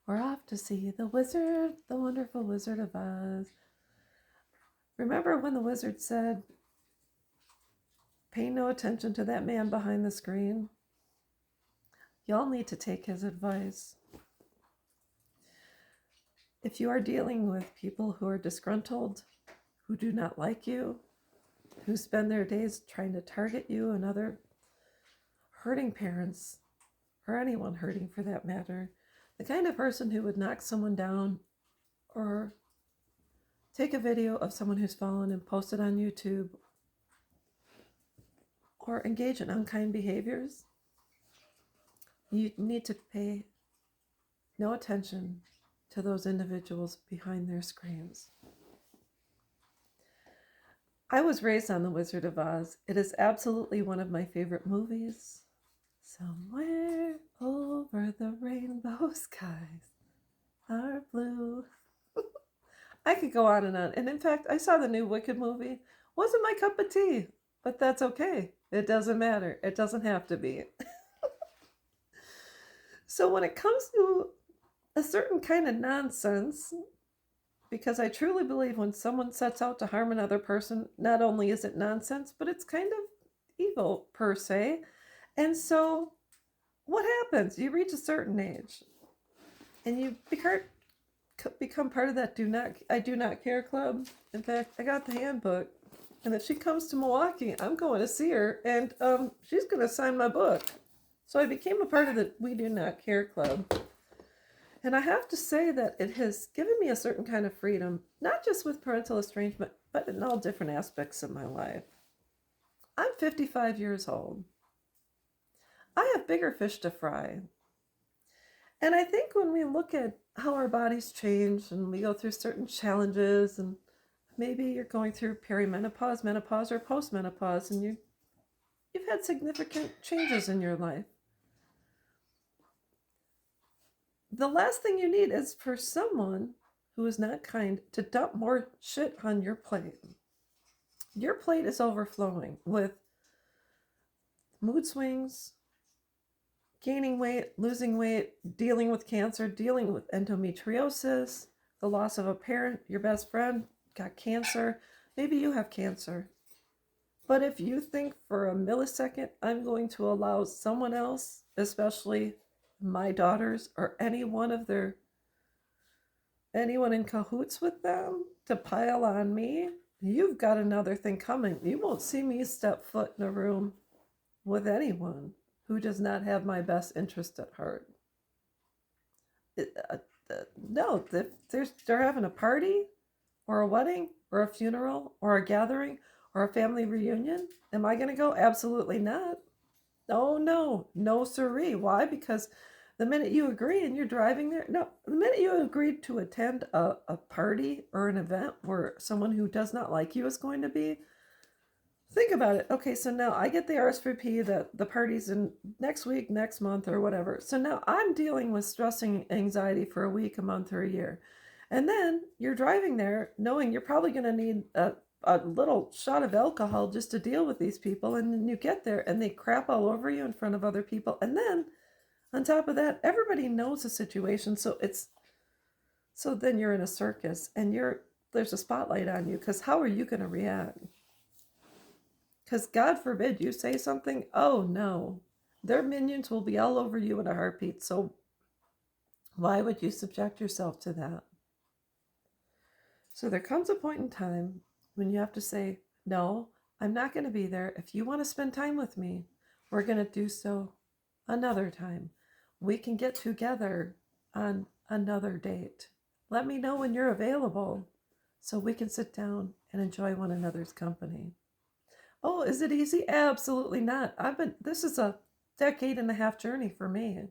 We're off to see the wizard, the wonderful Wizard of Oz. Remember when the wizard said, pay no attention to that man behind the screen? Y'all need to take his advice. If you are dealing with people who are disgruntled, who do not like you, who spend their days trying to target you and other hurting parents, or anyone hurting for that matter, the kind of person who would knock someone down or take a video of someone who's fallen and post it on YouTube or engage in unkind behaviors, you need to pay no attention to those individuals behind their screens. I was raised on The Wizard of Oz. It is absolutely one of my favorite movies. Somewhere over the rainbow skies are blue. I could go on. And in fact, I saw the new Wicked movie. Wasn't my cup of tea, but that's okay. It doesn't matter. It doesn't have to be. So when it comes to a certain kind of nonsense, because I truly believe when someone sets out to harm another person, not only is it nonsense, but it's kind of evil per se. And so what happens? You reach a certain age and you become part of that I do not care club. In fact, I got the handbook. And if she comes to Milwaukee, I'm going to see her, and she's going to sign my book. So I became a part of the We Do Not Care Club. And I have to say that it has given me a certain kind of freedom, not just with parental estrangement, but in all different aspects of my life. I'm 55 years old. I have bigger fish to fry. And I think when we look at how our bodies change and we go through certain challenges, and maybe you're going through perimenopause, menopause, or postmenopause, and you've had significant changes in your life. The last thing you need is for someone who is not kind to dump more shit on your plate. Your plate is overflowing with mood swings, gaining weight, losing weight, dealing with cancer, dealing with endometriosis, the loss of a parent, your best friend got cancer. Maybe you have cancer. But if you think for a millisecond, I'm going to allow someone else, especially my daughters or anyone in cahoots with them, to pile on me, you've got another thing coming. You won't see me step foot in a room with anyone who does not have my best interest at heart. No, if they're having a party or a wedding or a funeral or a gathering or a family reunion, am I going to go? Absolutely not. Oh, no siree. Why? Because the minute you agree and you're driving there, no, the minute you agreed to attend a party or an event where someone who does not like you is going to be, think about it. Okay, so now I get the RSVP that the party's in next week, next month, or whatever. So now I'm dealing with stressing anxiety for a week, a month, or a year. And then you're driving there knowing you're probably going to need a little shot of alcohol just to deal with these people. And then you get there and they crap all over you in front of other people. And then on top of that, everybody knows the situation. So then you're in a circus and there's a spotlight on you, because how are you going to react? Because God forbid you say something, oh no, their minions will be all over you in a heartbeat. So why would you subject yourself to that? So there comes a point in time when you have to say, no, I'm not going to be there. If you want to spend time with me, we're going to do so another time. We can get together on another date. Let me know when you're available so we can sit down and enjoy one another's company. Oh, is it easy? Absolutely not. This is a decade and a half journey for me.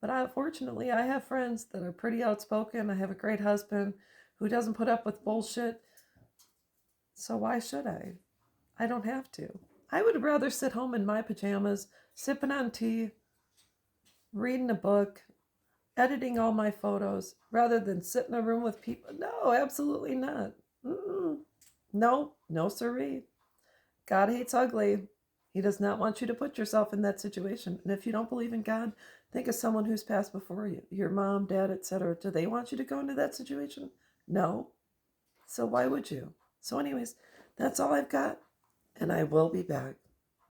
But fortunately, I have friends that are pretty outspoken. I have a great husband who doesn't put up with bullshit. So why should I? I don't have to. I would rather sit home in my pajamas, sipping on tea, reading a book, editing all my photos, rather than sit in a room with people. No, absolutely not. No siree. God hates ugly. He does not want you to put yourself in that situation. And if you don't believe in God, Think of someone who's passed before you, your mom, dad, etc. Do they want you to go into that situation? No. So why would you? So, anyways, that's all I've got, and I will be back.